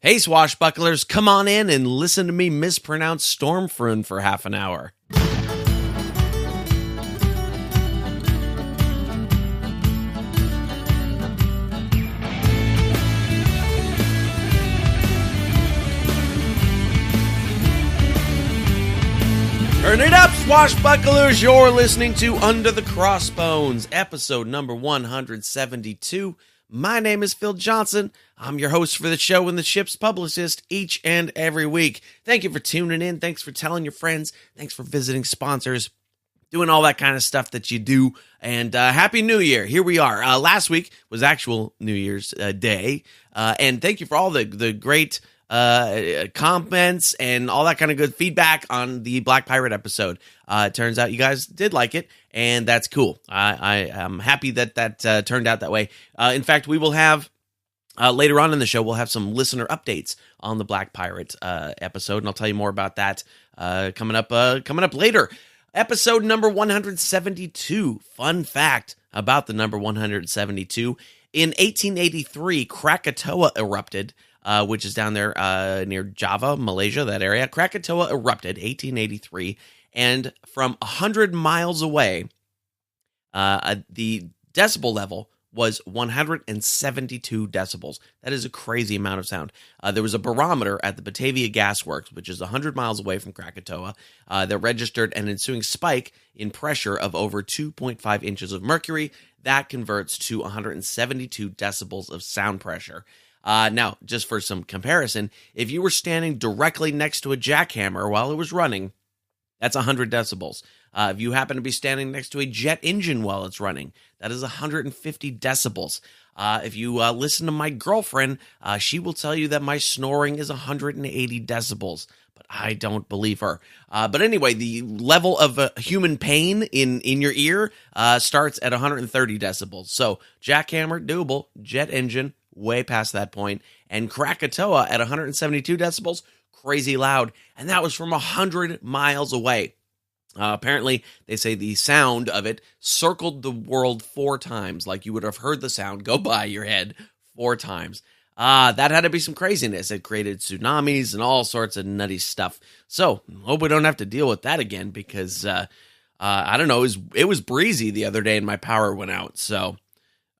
Hey, swashbucklers, come on in and listen to me mispronounce Stormfrun for half an hour. Turn it up, swashbucklers! You're listening to Under the Crossbones, episode number 172. My name is Phil Johnson. I'm your host for the show and the ship's publicist each and every week. Thank you for tuning in. Thanks for telling your friends. Thanks for visiting sponsors, doing all that kind of stuff that you do. And Happy New Year. Here we are. Last week was actual New Year's Day. And thank you for all the great comments and all that kind of good feedback on the Black Pirate episode. It turns out you guys did like it, and that's cool. I am happy that turned out that way. In fact, we will have later on in the show, we'll have some listener updates on the Black Pirate episode, and I'll tell you more about that coming up later. Episode number 172. Fun fact about the number 172. In 1883, Krakatoa erupted, which is down there near Java, Malaysia, that area. Krakatoa erupted, 1883, and from 100 miles away, the decibel level was 172 decibels. That is a crazy amount of sound. There was a barometer at the Batavia Gas Works, which is 100 miles away from Krakatoa, that registered an ensuing spike in pressure of over 2.5 inches of mercury. That converts to 172 decibels of sound pressure. Now, just for some comparison, if you were standing directly next to a jackhammer while it was running, that's 100 decibels. If you happen to be standing next to a jet engine while it's running, that is 150 decibels. If you listen to my girlfriend, she will tell you that my snoring is 180 decibels, but I don't believe her. But anyway, the level of human pain in your ear starts at 130 decibels. So jackhammer, doable, jet engine, way past that point, and Krakatoa at 172 decibels, crazy loud, and that was from 100 miles away. Apparently, they say the sound of it circled the world 4 times, like you would have heard the sound go by your head 4 times. That had to be some craziness. It created tsunamis and all sorts of nutty stuff. So, hope we don't have to deal with that again, because, I don't know, it was breezy the other day and my power went out, so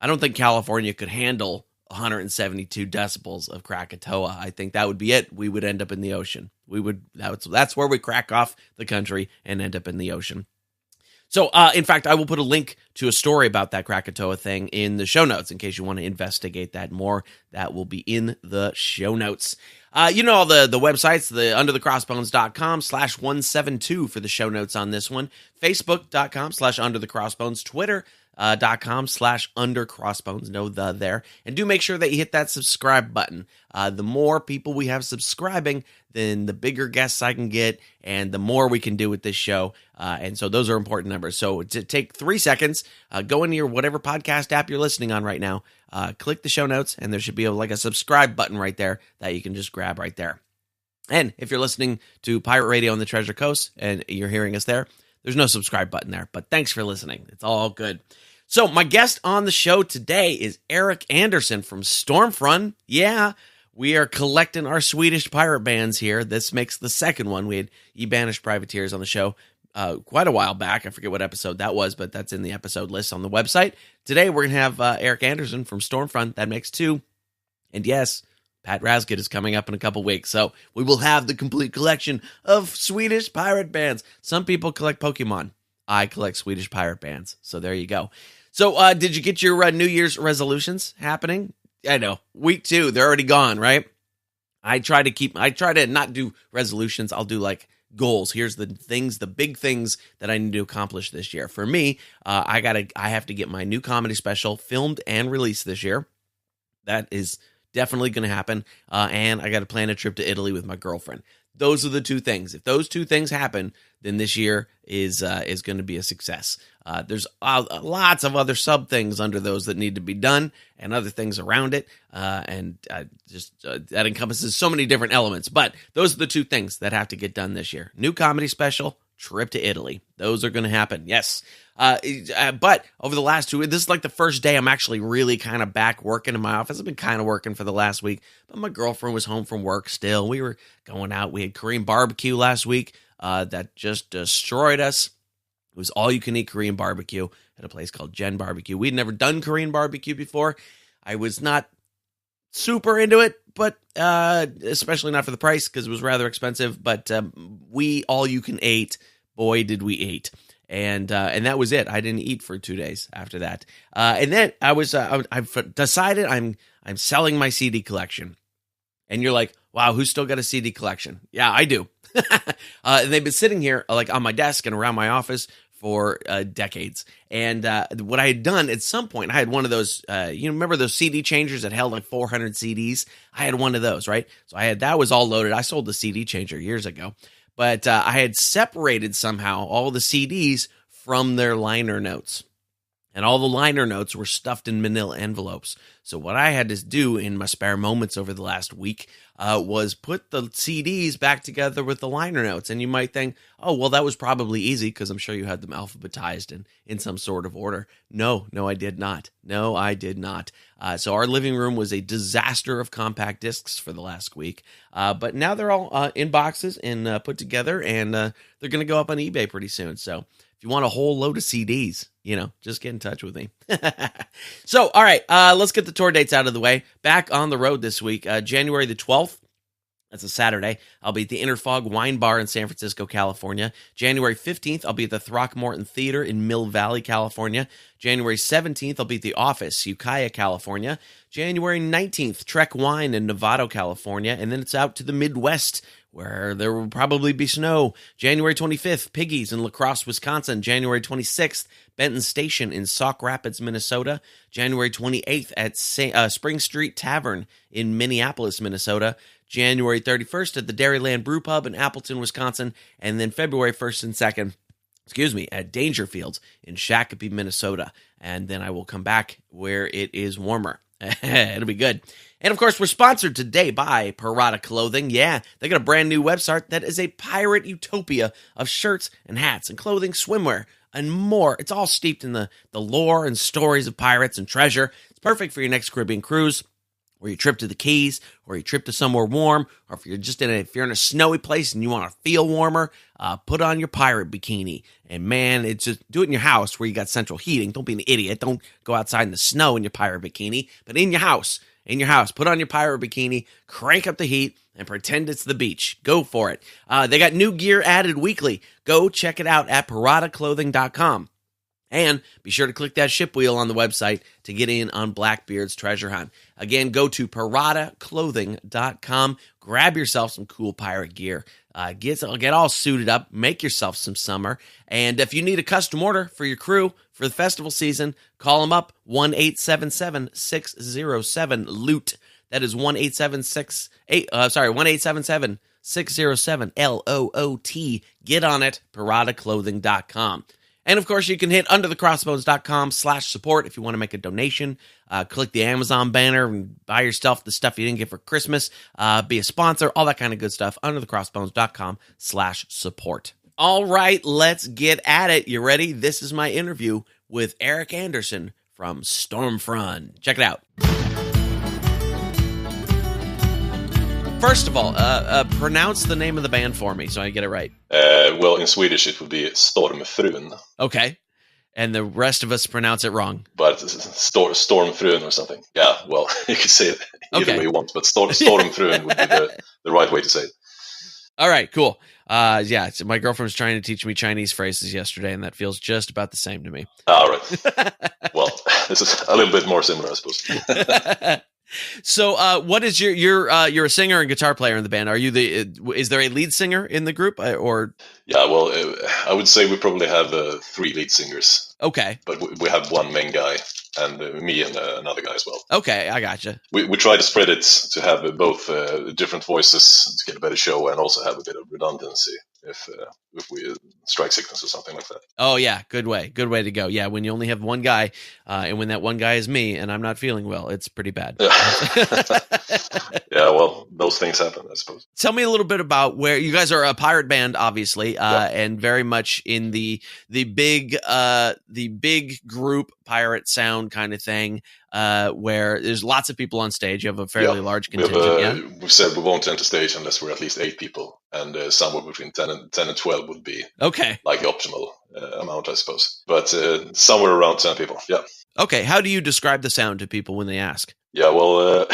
I don't think California could handle 172 decibels of Krakatoa. I think that would be it. We would end up in the ocean. That's where we crack off the country and end up in the ocean. So, in fact, I will put a link to a story about that Krakatoa thing in the show notes in case you want to investigate that more. That will be in the show notes. You know all the websites, the underthecrossbones.com/172 for the show notes on this one, facebook.com/underthecrossbones, Twitter .com/undercrossbones, no the there, and do make sure that you hit that subscribe button. The more people we have subscribing, then the bigger guests I can get, and the more we can do with this show, and so those are important numbers. So to take 3 seconds, go into your whatever podcast app you're listening on right now, click the show notes, and there should be a subscribe button right there that you can just grab right there. And if you're listening to Pirate Radio on the Treasure Coast, and you're hearing us there, there's no subscribe button there, but thanks for listening. It's all good. So my guest on the show today is Erik Andersson from Stormfrun. Yeah, we are collecting our Swedish pirate bands here. This makes the second one. We had Banished Privateers on the show quite a while back. I forget what episode that was, but that's in the episode list on the website. Today we're going to have Erik Andersson from Stormfrun. That makes 2. And yes, Pat Rasgett is coming up in a couple weeks, so we will have the complete collection of Swedish pirate bands. Some people collect Pokemon. I collect Swedish pirate bands, so there you go. So, did you get your New Year's resolutions happening? I know, week 2, they're already gone, right? I try to not do resolutions. I'll do goals. Here's the big things that I need to accomplish this year. For me, I have to get my new comedy special filmed and released this year. That is definitely going to happen. And I got to plan a trip to Italy with my girlfriend. Those are the 2 things. If those 2 things happen, then this year is going to be a success. There's lots of other sub things under those that need to be done, and other things around it, and that encompasses so many different elements. But those are the 2 things that have to get done this year: new comedy special trip to Italy. Those are going to happen. Yes. But over the last 2 weeks, this is like the first day I'm actually really kind of back working in my office. I've been kind of working for the last week, but my girlfriend was home from work still. We were going out. We had Korean barbecue last week that just destroyed us. It was all-you-can-eat Korean barbecue at a place called Gen Barbecue. We'd never done Korean barbecue before. I was not super into it, but especially not for the price because it was rather expensive. But we all-you-can-eat. Boy, did we eat. And that was it. I didn't eat for 2 days after that. And then I've decided I'm selling my CD collection. And you're like, wow, who's still got a CD collection? Yeah, I do. And they've been sitting here like on my desk and around my office for decades. And what I had done at some point, I had one of those, remember those CD changers that held like 400 CDs? I had one of those, right? So that was all loaded. I sold the CD changer years ago. But I had separated somehow all the CDs from their liner notes. And all the liner notes were stuffed in manila envelopes. So what I had to do in my spare moments over the last week was put the CDs back together with the liner notes. And you might think, oh, well, that was probably easy because I'm sure you had them alphabetized in some sort of order. No, I did not. No, I did not. So our living room was a disaster of compact discs for the last week. But now they're all in boxes and put together, and they're going to go up on eBay pretty soon. So if you want a whole load of CDs, just get in touch with me. So, all right, let's get the tour dates out of the way. Back on the road this week, January the 12th. That's a Saturday. I'll be at the Interfog Wine Bar in San Francisco, California. January 15th, I'll be at the Throckmorton Theater in Mill Valley, California. January 17th, I'll be at the Office, Ukiah, California. January 19th, Trek Wine in Novato, California. And then it's out to the Midwest, where there will probably be snow. January 25th, Piggies in La Crosse, Wisconsin. January 26th, Benton Station in Sauk Rapids, Minnesota. January 28th at Spring Street Tavern in Minneapolis, Minnesota. January 31st at the Dairyland Brew Pub in Appleton, Wisconsin. And then February 1st and 2nd, at Dangerfields in Shakopee, Minnesota. And then I will come back where it is warmer. It'll be good. And of course, we're sponsored today by Pirata Clothing. Yeah, they got a brand new website that is a pirate utopia of shirts and hats and clothing, swimwear, and more. It's all steeped in the lore and stories of pirates and treasure. It's perfect for your next Caribbean cruise, or your trip to the Keys, or your trip to somewhere warm, or if you're in a snowy place and you want to feel warmer, put on your pirate bikini. And man, it's just do it in your house where you got central heating. Don't be an idiot. Don't go outside in the snow in your pirate bikini, but in your house, put on your pirate bikini, crank up the heat, and pretend it's the beach. Go for it. They got new gear added weekly. Go check it out at pirataclothing.com. And be sure to click that ship wheel on the website to get in on Blackbeard's treasure hunt. Again, go to pirataclothing.com. Grab yourself some cool pirate gear. Get all suited up. Make yourself some summer. And if you need a custom order for your crew for the festival season, call them up, 1-877-607-LOOT. That is 1-877-607-LOOT. Get on it, pirataclothing.com. And, of course, you can hit underthecrossbones.com/support if you want to make a donation. Click the Amazon banner and buy yourself the stuff you didn't get for Christmas. Be a sponsor, all that kind of good stuff. Underthecrossbones.com/support. All right, let's get at it. You ready? This is my interview with Erik Andersson from Stormfrun. Check it out. First of all, pronounce the name of the band for me so I get it right. Well, in Swedish it would be Stormfrun. Okay. And the rest of us pronounce it wrong. But Stormfrun or something. Yeah, well, you could say it either way you want, but Stormfrun would be the right way to say it. All right, cool. So my girlfriend was trying to teach me Chinese phrases yesterday, and that feels just about the same to me. All right. Well, this is a little bit more similar, I suppose. So, what is you're a singer and guitar player in the band? Are you is there a lead singer in the group or? Yeah, well, I would say we probably have 3 lead singers. Okay. But we have one main guy and me and another guy as well. Okay, I gotcha. We try to spread it to have both different voices to get a better show and also have a bit of redundancy if strike sickness or something like that. Oh yeah, good way to go. Yeah, when you only have one guy, and when that one guy is me, and I'm not feeling well, it's pretty bad. Yeah, well, those things happen, I suppose. Tell me a little bit about where you guys are a pirate band, obviously, and very much in the big group pirate sound kind of thing, where there's lots of people on stage. You have a fairly large contingent. We've said we won't enter stage unless we're at least 8 people, and somewhere between 10 and 12 would be like the optimal amount, I suppose. But somewhere around 10 people, yeah. Okay, how do you describe the sound to people when they ask? Yeah, well,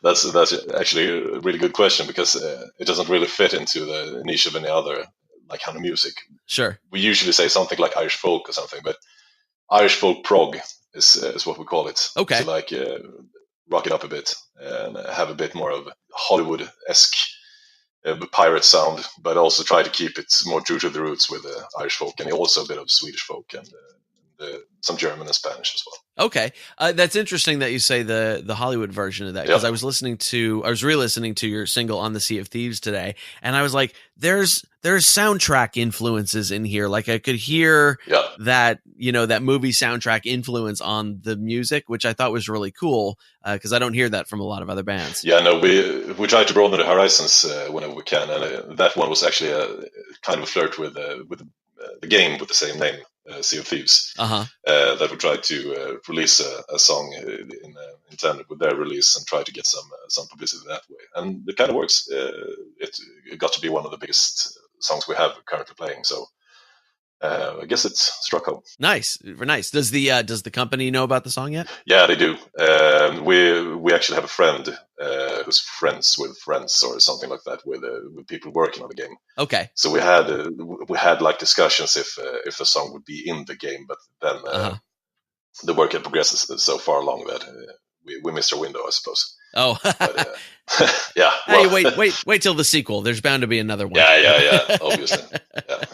that's actually a really good question, because it doesn't really fit into the niche of any other like kind of music. Sure. We usually say something like Irish folk or something, but Irish folk prog is what we call it. Okay. To like rock it up a bit and have a bit more of Hollywood-esque pirate sound, but also try to keep it more true to the roots with Irish folk, and also a bit of Swedish folk and some German and Spanish as well. Okay, that's interesting that you say the Hollywood version of that, because I was re-listening to your single "On the Sea of Thieves" today, and I was like, there's soundtrack influences in here. Like I could hear that, that movie soundtrack influence on the music, which I thought was really cool, because I don't hear that from a lot of other bands. Yeah, no, we try to broaden the horizons whenever we can, and that one was actually a kind of a flirt with the game with the same name. Sea of Thieves, that we tried to release a song in tandem with their release and try to get some publicity that way, and it kind of works. It got to be one of the biggest songs we have currently playing, so I guess it's struck home. Nice. Does the company know about the song yet? Yeah, they do. We actually have a friend who's friends with friends or something like that with people working on the game. Okay. So we had like discussions if the song would be in the game, but then the work had progressed so far along that we missed our window, I suppose. Oh. But, yeah. Well. Hey, wait till the sequel. There's bound to be another one. Yeah. Obviously. Yeah.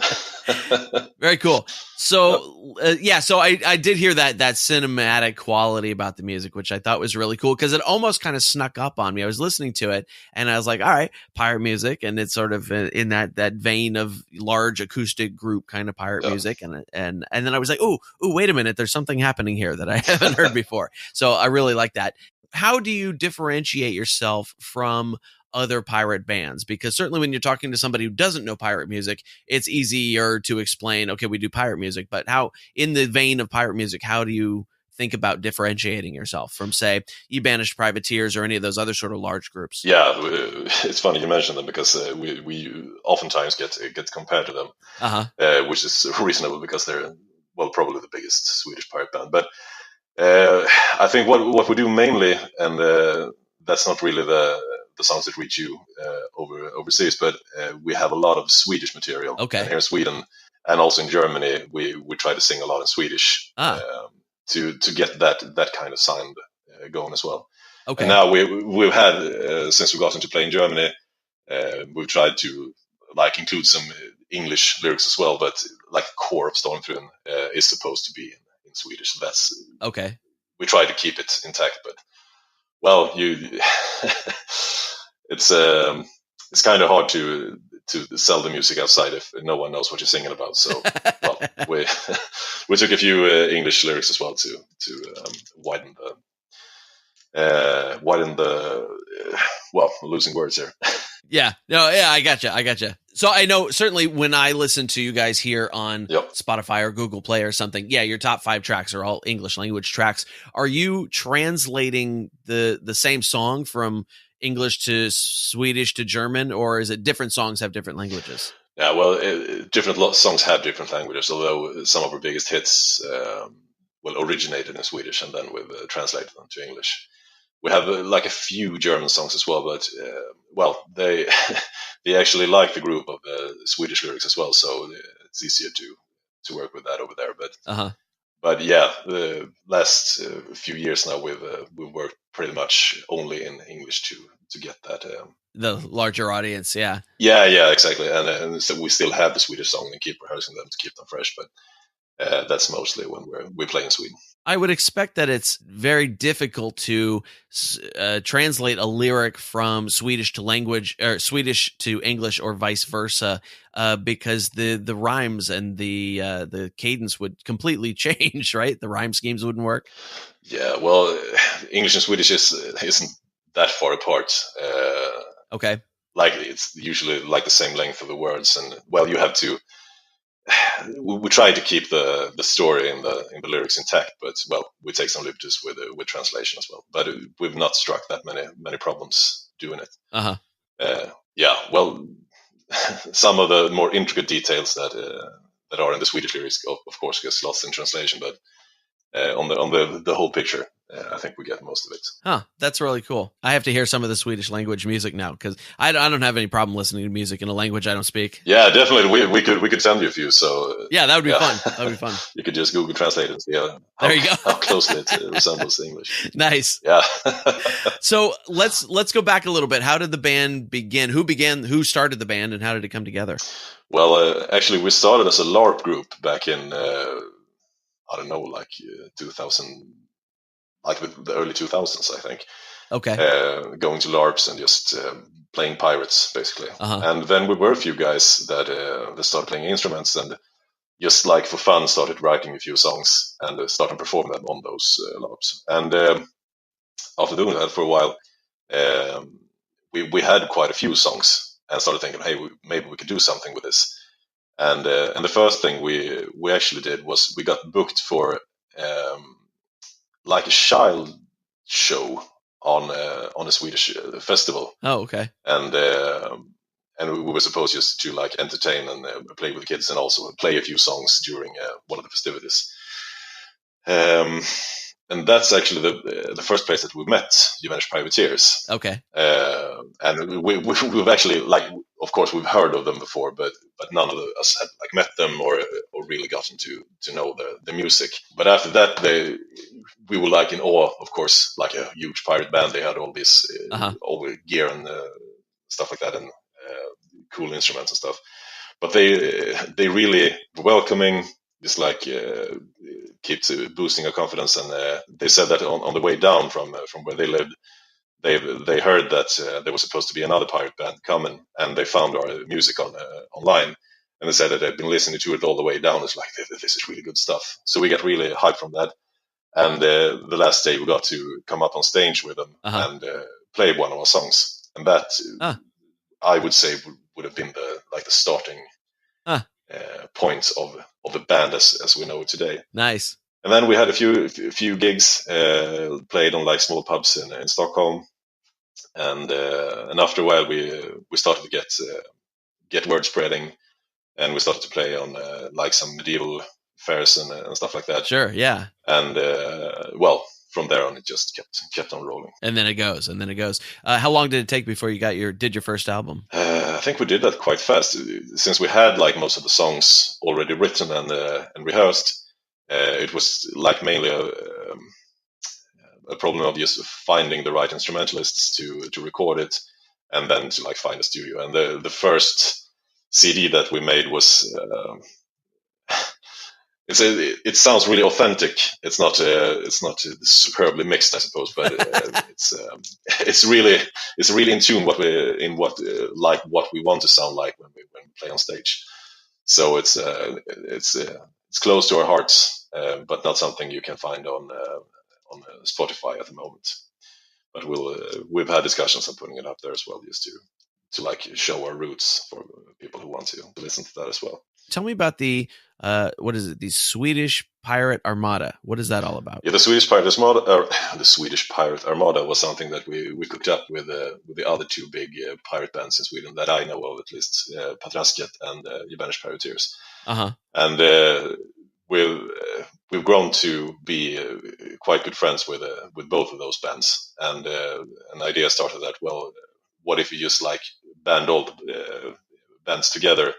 Very cool. So, so I did hear that cinematic quality about the music, which I thought was really cool, because it almost kind of snuck up on me. I was listening to it and I was like, all right, pirate music. And it's sort of in that vein of large acoustic group kind of pirate music. And then I was like, oh, wait a minute. There's something happening here that I haven't heard before. So I really like that. How do you differentiate yourself from other pirate bands? Because certainly when you're talking to somebody who doesn't know pirate music, it's easier to explain, okay, we do pirate music, but how, in the vein of pirate music, how do you think about differentiating yourself from, say, Ye Banished Privateers or any of those other sort of large groups? Yeah, it's funny you mention them, because we oftentimes get compared to them, which is reasonable because they're, well, probably the biggest Swedish pirate band. But I think what we do mainly, and that's not really the songs that reach you overseas, but we have a lot of Swedish material. Okay. And here in Sweden and also in Germany, we try to sing a lot in Swedish to get that kind of sound going as well. Okay. And now we've had since we got into playing Germany, we've tried to like include some English lyrics as well, but like the core of Stormfrun is supposed to be in Swedish. So that's okay. We try to keep it intact, but well, it's kind of hard to sell the music outside if no one knows what you're singing about. So, well, we took a few English lyrics as well to widen the well, losing words here. I gotcha. So I know certainly when I listen to you guys here on Spotify or Google Play or something, your top 5 tracks are all English language tracks. Are you translating the same song from English to Swedish to German, or is it different songs have different languages? Yeah, well, different songs have different languages, although some of our biggest hits originated in Swedish and then we've translated them to English. We have like a few German songs as well, but they they actually like the group of Swedish lyrics as well, so it's easier to work with that over there. But yeah, the last few years now we've worked pretty much only in English to get that the larger audience. Yeah, exactly. And so we still have the Swedish song and keep rehearsing them to keep them fresh, but that's mostly when we play in Sweden. I would expect that it's very difficult to translate a lyric from Swedish to language or Swedish to English or vice versa, because the rhymes and the cadence would completely change, right? The rhyme schemes wouldn't work. Yeah, well, English and Swedish isn't that far apart. Okay. Like it's usually like the same length of the words, and well, you have to. We try to keep the story in the lyrics intact, but well, we take some liberties with translation as well. But we've not struck that many problems doing it. Yeah, well, some of the more intricate details that are in the Swedish lyrics, of course, gets lost in translation. But on the whole picture, I think we get most of it. Huh, that's really cool. I have to hear some of the Swedish language music now, because I don't have any problem listening to music in a language I don't speak. Yeah, definitely. We could send you a few. So yeah, that would be fun. That would be fun. You could just Google Translate and see there you go. how closely it resembles English. Nice. Yeah. So let's go back a little bit. How did the band begin? Who started the band, and how did it come together? Well, actually, we started as a LARP group back in I don't know, like 2000, like the early 2000s, I think. Okay. Going to LARPs and just playing pirates, basically. And then we were a few guys that started playing instruments and just like for fun started writing a few songs and started performing them on those LARPs. And after doing that for a while, we had quite a few songs and started thinking, hey, maybe we could do something with this. And the first thing we actually did was we got booked for like a child show on a Swedish festival. Oh, okay. And we were supposed just to like entertain and play with the kids and also play a few songs during one of the festivities. And that's actually the first place that we met Swedish Privateers. Okay. And we've actually, like, of course, we've heard of them before, but none of us had like met them or really gotten to know the music. But after that, we were like in awe, of course, like a huge pirate band. They had all this all the gear and stuff like that, and cool instruments and stuff. But they really were welcoming. Just like keep boosting our confidence, and they said that on the way down from where they lived, they heard that there was supposed to be another pirate band coming, and they found our music online, and they said that they'd been listening to it all the way down. It's like, this is really good stuff. So we got really hyped from that, and the last day we got to come up on stage with them and play one of our songs, and that I would say would have been the starting point of the band as we know it today. Nice. And then we had a few gigs, played on like small pubs in Stockholm, and after a while we started to get word spreading, and we started to play on like some medieval fairs and stuff like that. Sure, yeah. And well, from there on, it just kept on rolling. And then it goes. How long did it take before you did your first album? I think we did that quite fast, since we had like most of the songs already written and rehearsed. It was like mainly a problem of just finding the right instrumentalists to record it, and then to like find a studio. And the first CD that we made was. It sounds really authentic. It's not superbly mixed, I suppose, but it's really in tune what we want to sound like when we play on stage. So it's close to our hearts, but not something you can find on Spotify at the moment. But we've had discussions on putting it up there as well, just to like show our roots for people who want to listen to that as well. Tell me about the what is it? The Swedish Pirate Armada. What is that all about? Yeah, the Swedish Pirate Armada was something that we cooked up with the other two big pirate bands in Sweden that I know of, at least, Patrasket and Swedish Pirateers. And we've grown to be quite good friends with both of those bands. And an idea started that, well, what if you just like band all the bands together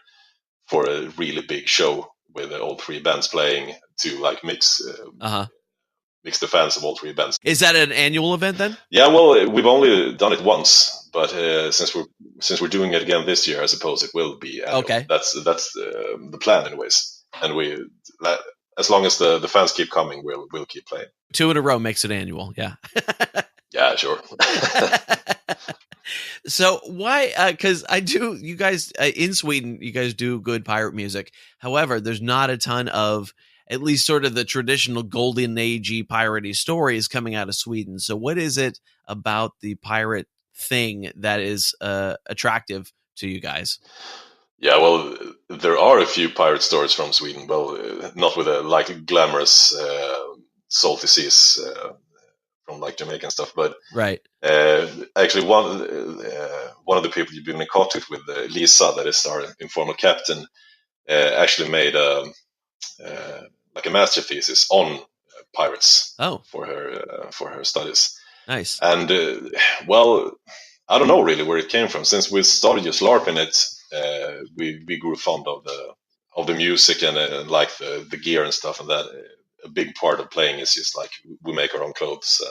for a really big show with all three bands playing to like mix the fans of all three bands. Is that an annual event then? Yeah, well, we've only done it once, but since we're doing it again this year, I suppose it will be annual. Okay. That's the plan anyways. And as long as the fans keep coming, we'll keep playing. 2 in a row makes it annual. Yeah. Yeah, sure. So why? Because you guys in Sweden, you guys do good pirate music. However, there's not a ton of at least sort of the traditional golden agey piratey stories coming out of Sweden. So what is it about the pirate thing that is attractive to you guys? Yeah, well, there are a few pirate stories from Sweden. Well, not with like glamorous salty seas from like Jamaica and stuff, but right. Actually, one of the people you've been in contact with, Lisa, that is our informal captain, actually made like a master thesis on pirates. For her studies. Nice. And well, I don't know really where it came from. Since we started just LARPing it, we grew fond of the music and like the gear and stuff, and that a big part of playing is just like we make our own clothes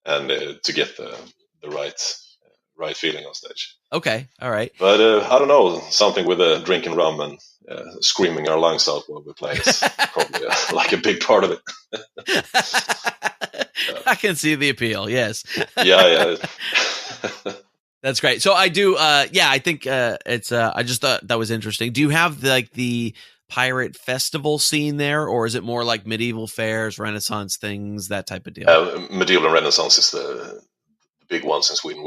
and to get the right feeling on stage. Okay, all right. But I don't know, something with drinking rum and screaming our lungs out while we play is probably like a big part of it. I can see the appeal. Yes. Yeah. That's great. So I do. I think it's. I just thought that was interesting. Do you have the pirate festival scene there, or is it more like medieval fairs, Renaissance things, that type of deal? Medieval and Renaissance is the big ones in Sweden.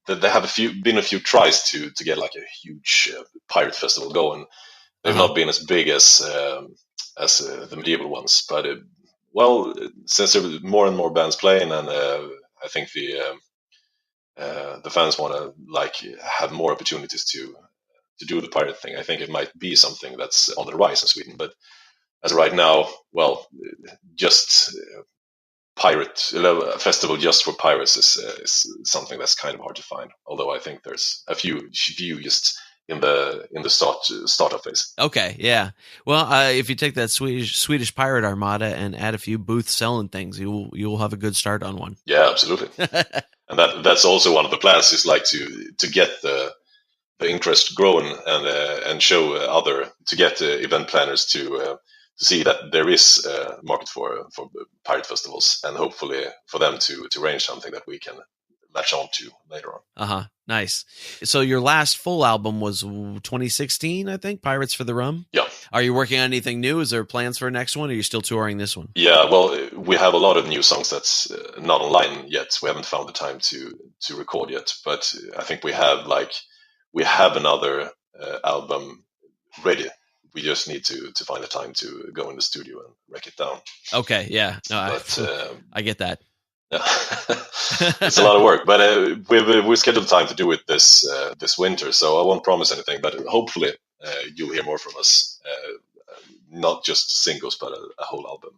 There have been a few tries to get like a huge pirate festival going. They've not been as big as the medieval ones, but since there are more and more bands playing, and I think the fans want to like have more opportunities to do the pirate thing. I think it might be something that's on the rise in Sweden, but as of right now, well, just pirate festival just for pirates is something that's kind of hard to find. Although I think there's a few just in the startup phase. Okay, yeah. Well, if you take that Swedish Pirate Armada and add a few booths selling things, you'll have a good start on one. Yeah, absolutely. And that's also one of the plans, is like to get the interest growing and show to get event planners to see that there is a market for pirate festivals, and hopefully for them to arrange something that we can latch on to later on. Nice. So your last full album was 2016, I think, Pirates for the Rum? Yeah. Are you working on anything new? Is there plans for a next one, or are you still touring this one? Yeah, well, we have a lot of new songs that's not online yet. We haven't found the time to record yet, but I think we have another album ready. We just need to find the time to go in the studio and wreck it down. Okay, yeah. No, I get that. Yeah. It's a lot of work, but we scheduled time to do it this winter, so I won't promise anything, but hopefully you'll hear more from us, not just singles, but a whole album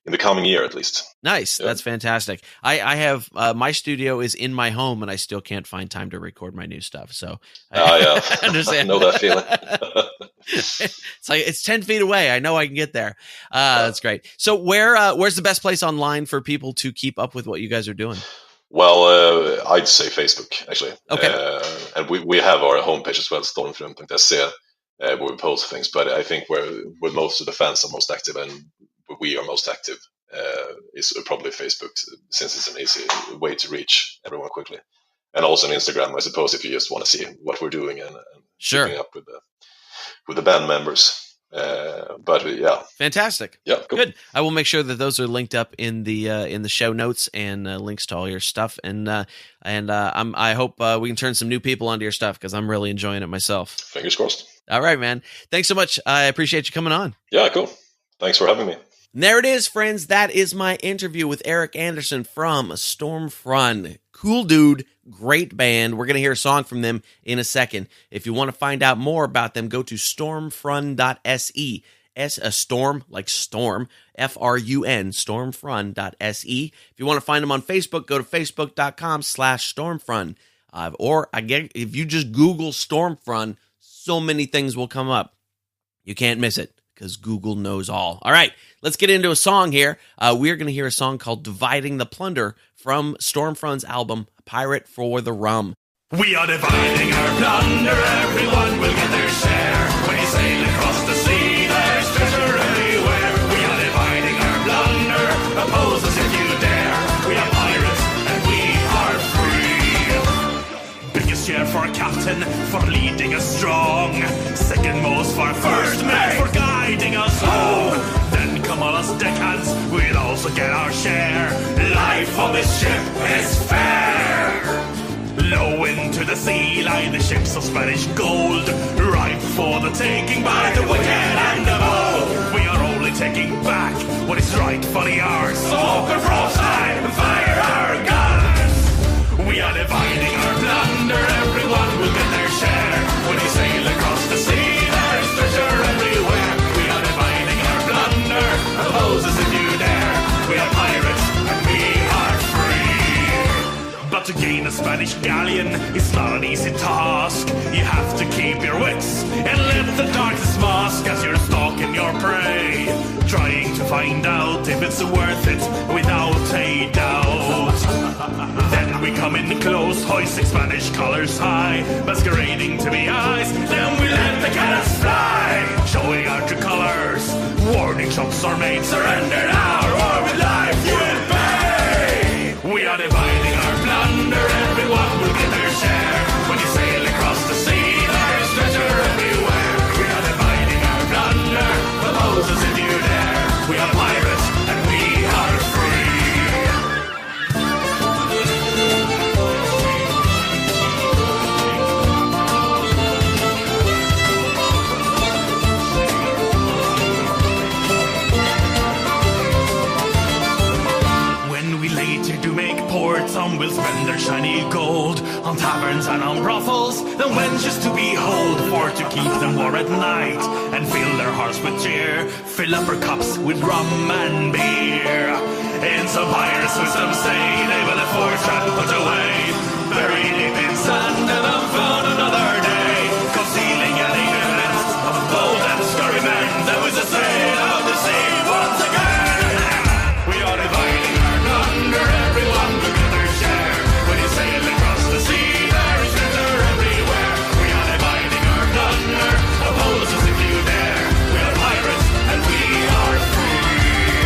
in the coming year at least. Nice. Yeah. That's fantastic. I have my studio is in my home, and I still can't find time to record my new stuff, so I understand. I know that feeling. It's like it's 10 feet away. I know I can get there. That's great. So where's the best place online for people to keep up with what you guys are doing? Well, I'd say Facebook, actually. Okay. And we have our homepage as well, stormfrun.se, where we post things. But I think where most of the fans are most active, and where we are most active, is probably Facebook, since it's an easy way to reach everyone quickly. And also on Instagram, I suppose, if you just want to see what we're doing and sure, keeping up with the band members. But yeah, fantastic. Yeah, cool. Good. I will make sure that those are linked up in the show notes and links to all your stuff. And I hope we can turn some new people onto your stuff, because I'm really enjoying it myself. Fingers crossed. All right, man. Thanks so much. I appreciate you coming on. Yeah, cool. Thanks for having me. And there it is, friends. That is my interview with Erik Andersson from Stormfrun. Cool dude, great band. We're going to hear a song from them in a second. If you want to find out more about them, go to stormfrun.se. Storm, like storm, F-R-U-N, stormfrun.se. If you want to find them on Facebook, go to facebook.com/stormfrun. Or if you just Google Stormfrun, so many things will come up. You can't miss it, because Google knows all. All right, let's get into a song here. We're going to hear a song called Dividing the Plunder from Stormfrun's album, Pirate for the Rum. We are dividing our plunder, everyone will get their share. When you sail across the sea, there's treasure everywhere. let's cheer for Captain for leading us strong. Second most for First Mate for guiding us home. Then come on us deckhands, we'll also get our share. Life on this ship is fair. Low into the sea lie the ships of Spanish gold, ripe for the taking by the wicked and the bold. We are only taking back what is rightfully ours. So open broadside and fire our guns. We are dividing our plunder, everyone will get their share. When you sail across the sea, there is treasure everywhere. We are dividing our plunder, oppose us if you dare. We are pirates and we are free. But to gain a Spanish galleon is not an easy task. You have to keep your wits and lift the darkest mask as you're stalking your prey, trying to find out if it's worth it without a doubt. Then we come in close, hoisting Spanish colors high, masquerading to be eyes. Then we let the cannons fly, showing our true colors. Warning shots are made, surrender now, or with life you will pay. We are dividing our plunder, everyone will get their share. When you sail across the sea, there is treasure everywhere. We are dividing our plunder, oppose us if you dare. We are pirates and we are free. Some will spend their shiny gold on taverns and on brothels, then wenches to behold, for to keep them warm at night and fill their hearts with cheer. Fill up her cups with rum and beer. In some pirates wisdom say they will have fortune put away, buried deep in sand and unfound another day, concealing any evidence of bold and scurry men. There was a sail of the sea once again. We are dividing our plunder, everyone will get their share. When you sail across the sea, there is treasure everywhere. We are dividing our plunder, oppose us if you dare. We are pirates and we are free.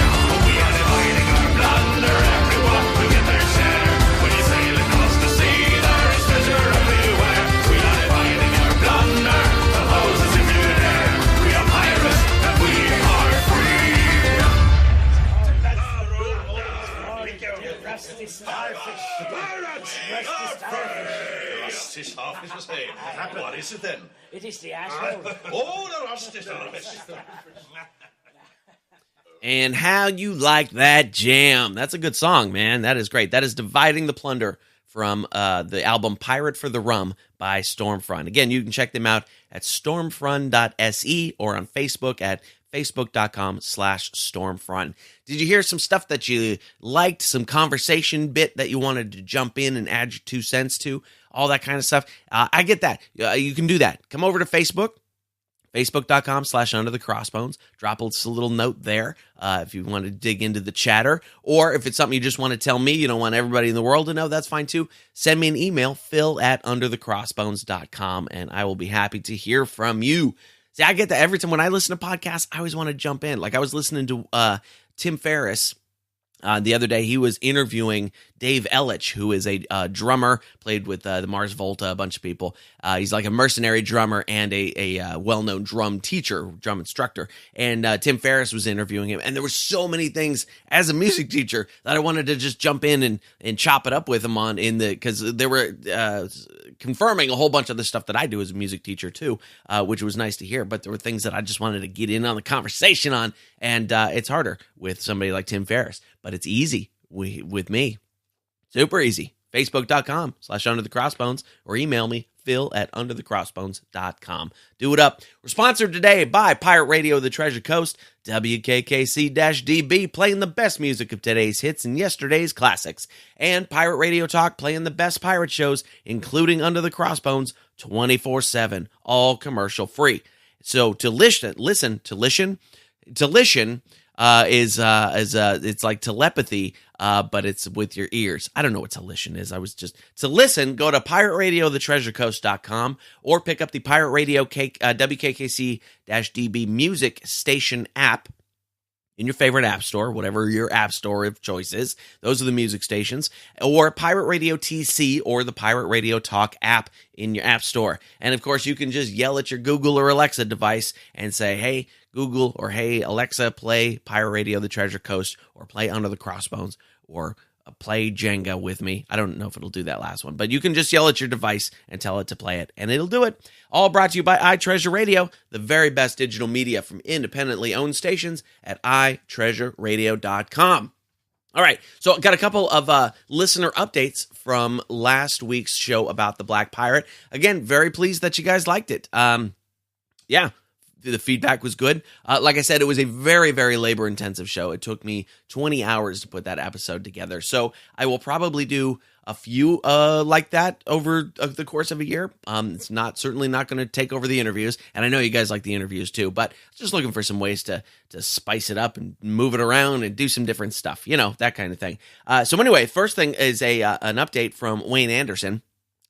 We are dividing our plunder, everyone will get their share. When you sail across the sea, there is treasure everywhere. We are dividing our plunder, oppose us if you dare. We are pirates and we are free. Rusty starfish. Rusty starfish, I say. What is it then? It is the asshole. Oh, the rusty starfish. And how you like that jam? That's a good song, man. That is great. That is Dividing the Plunder from the album Pirate for the Rum by Stormfrun. Again, you can check them out at stormfrun.se or on Facebook at facebook.com/Stormfrun. Did you hear some stuff that you liked, some conversation bit that you wanted to jump in and add your 2 cents to, all that kind of stuff? I get that. You can do that. Come over to Facebook, facebook.com/underthecrossbones. Drop us a little note there if you want to dig into the chatter, or if it's something you just want to tell me, you don't want everybody in the world to know, that's fine too. Send me an email, phil@underthecrossbones.com, and I will be happy to hear from you. See, I get that every time when I listen to podcasts, I always want to jump in. Like I was listening to Tim Ferriss the other day. He was interviewing Dave Ellich, who is a drummer, played with the Mars Volta, a bunch of people. He's like a mercenary drummer and a well-known drum teacher, drum instructor. And Tim Ferriss was interviewing him. And there were so many things as a music teacher that I wanted to just jump in and chop it up with him on because they were confirming a whole bunch of the stuff that I do as a music teacher too, which was nice to hear. But there were things that I just wanted to get in on the conversation on. And it's harder with somebody like Tim Ferriss, but it's easy with me. Super easy. Facebook.com/underthecrossbones or email me, phil@underthecrossbones.com. Do it up. We're sponsored today by Pirate Radio, The Treasure Coast, WKKC-DB, playing the best music of today's hits and yesterday's classics, and Pirate Radio Talk, playing the best pirate shows, including Under the Crossbones, 24/7, all commercial free. So to listen is it's like telepathy, but it's with your ears. I don't know what television is. To listen, go to pirateradioTheTreasureCoast.com or pick up the Pirate Radio WKKC-DB music station app in your favorite app store, whatever your app store of choice is. Those are the music stations, or Pirate Radio TC or the Pirate Radio Talk app in your app store. And of course, you can just yell at your Google or Alexa device and say, hey, Google, or hey, Alexa, play Pirate Radio The Treasure Coast, or play Under the Crossbones, or play Jenga with me. I don't know if it'll do that last one, but you can just yell at your device and tell it to play it, and it'll do it. All brought to you by iTreasure Radio, the very best digital media from independently owned stations at iTreasureRadio.com. All right, so got a couple of listener updates from last week's show about the Black Pirate. Again, very pleased that you guys liked it. Yeah. The feedback was good. Like I said, it was a very, very labor-intensive show. It took me 20 hours to put that episode together. So I will probably do a few like that over the course of a year. It's certainly not going to take over the interviews. And I know you guys like the interviews too, but just looking for some ways to spice it up and move it around and do some different stuff. You know, that kind of thing. So anyway, first thing is an update from Wayne Anderson.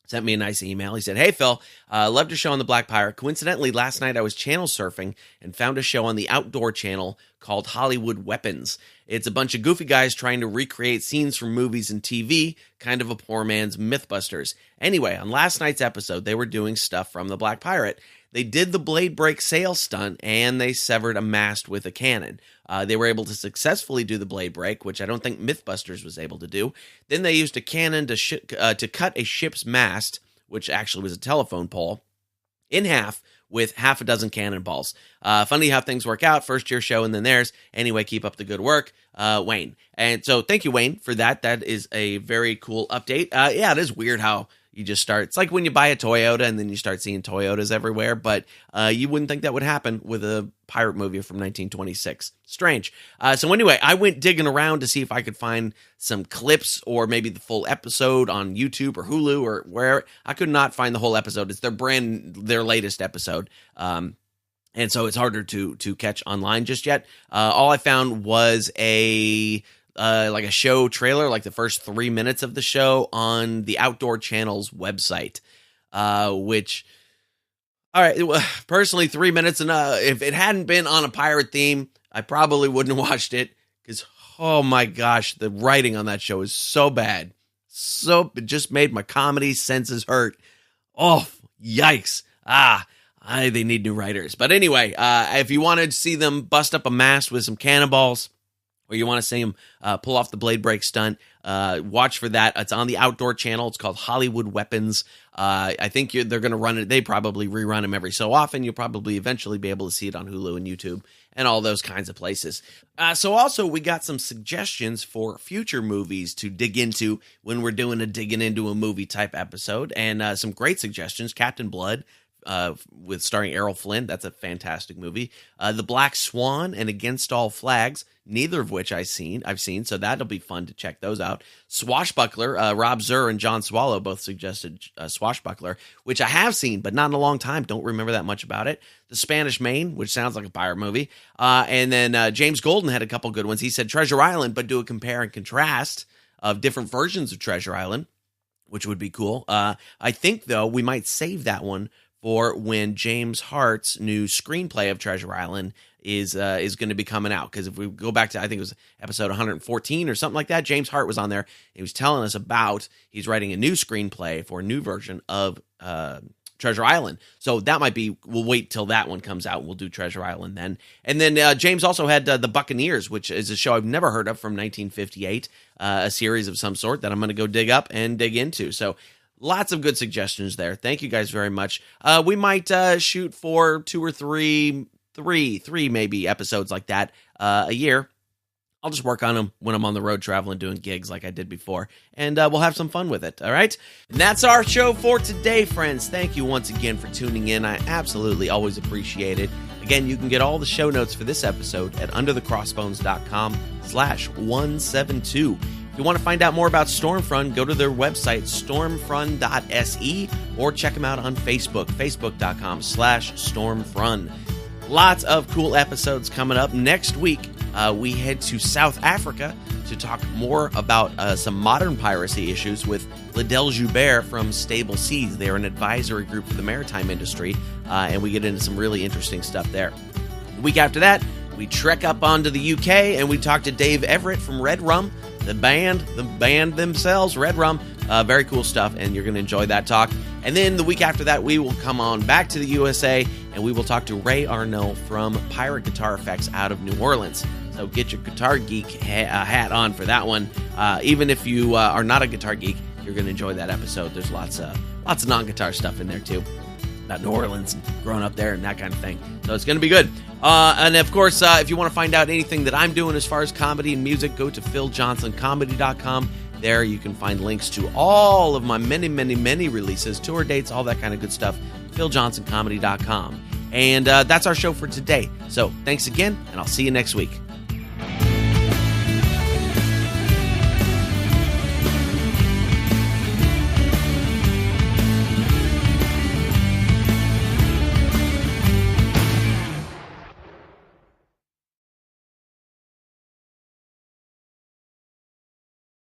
Sent me a nice email. He said, hey, Phil, loved your show on the Black Pirate. Coincidentally, last night I was channel surfing and found a show on the Outdoor Channel called Hollywood Weapons. It's a bunch of goofy guys trying to recreate scenes from movies and TV, kind of a poor man's Mythbusters. Anyway, on last night's episode, they were doing stuff from the Black Pirate. They did the blade break sail stunt, and they severed a mast with a cannon. They were able to successfully do the blade break, which I don't think Mythbusters was able to do. Then they used a cannon to cut a ship's mast, which actually was a telephone pole, in half with half a dozen cannonballs. Funny how things work out. First year show and then theirs. Anyway, keep up the good work, Wayne. And so thank you, Wayne, for that. That is a very cool update. Yeah, it is weird how you just start. It's like when you buy a Toyota and then you start seeing Toyotas everywhere, but you wouldn't think that would happen with a pirate movie from 1926. Strange. So anyway, I went digging around to see if I could find some clips or maybe the full episode on YouTube or Hulu or where. I could not find the whole episode. It's their latest episode. And so it's harder to catch online just yet. All I found was like a show trailer, like the first 3 minutes of the show on the Outdoor Channel's website, which, all right, personally, 3 minutes, and if it hadn't been on a pirate theme, I probably wouldn't have watched it, because, oh my gosh, the writing on that show is so bad. It just made my comedy senses hurt. Oh, yikes. They need new writers. But anyway, if you wanted to see them bust up a mast with some cannonballs, or you want to see him pull off the blade break stunt, watch for that. It's on the Outdoor Channel. It's called Hollywood Weapons. I think they're going to run it. They probably rerun them every so often. You'll probably eventually be able to see it on Hulu and YouTube and all those kinds of places. So also, we got some suggestions for future movies to dig into when we're doing a digging into a movie type episode, and some great suggestions. Captain Blood, with starring Errol Flynn. That's a fantastic movie. The Black Swan and Against All Flags, neither of which I've seen, so that'll be fun to check those out. Swashbuckler, Rob Zur and John Swallow both suggested Swashbuckler, which I have seen, but not in a long time. Don't remember that much about it. The Spanish Main, which sounds like a pirate movie. And then James Golden had a couple good ones. He said Treasure Island, but do a compare and contrast of different versions of Treasure Island, which would be cool. I think, though, we might save that one for when James Hart's new screenplay of Treasure Island is going to be coming out. Because if we go back to, I think it was episode 114 or something like that, James Hart was on there. He was telling us about he's writing a new screenplay for a new version of Treasure Island. So that might be, we'll wait till that one comes out. We'll do Treasure Island then. And then James also had The Buccaneers, which is a show I've never heard of, from 1958, a series of some sort that I'm going to go dig up and dig into. So lots of good suggestions there. Thank you guys very much. We might shoot for 2 or 3 maybe episodes like that a year. I'll just work on them when I'm on the road traveling, doing gigs like I did before, and we'll have some fun with it, all right? And that's our show for today, friends. Thank you once again for tuning in. I absolutely always appreciate it. Again, you can get all the show notes for this episode at underthecrossbones.com/172. If you want to find out more about Stormfrun, go to their website, stormfrun.se, or check them out on Facebook, facebook.com/Stormfrun. Lots of cool episodes coming up. Next week, we head to South Africa to talk more about some modern piracy issues with Liddell Joubert from Stable Seas. They're an advisory group for the maritime industry, and we get into some really interesting stuff there. The week after that, we trek up onto the UK and we talk to Dave Everett from Red Rum, the band themselves, Red Rum. Very cool stuff, and you're going to enjoy that talk. And then the week after that, we will come on back to the USA, and we will talk to Ray Arnell from Pirate Guitar Effects out of New Orleans. So get your Guitar Geek hat on for that one. Even if you are not a guitar geek, you're going to enjoy that episode. There's lots of non-guitar stuff in there, too. About New Orleans, growing up there, and that kind of thing. So it's going to be good. And of course, if you want to find out anything that I'm doing as far as comedy and music, go to philjohnssoncomedy.com. There you can find links to all of my many, many, many releases, tour dates, all that kind of good stuff. philjohnssoncomedy.com. And that's our show for today. So thanks again, and I'll see you next week.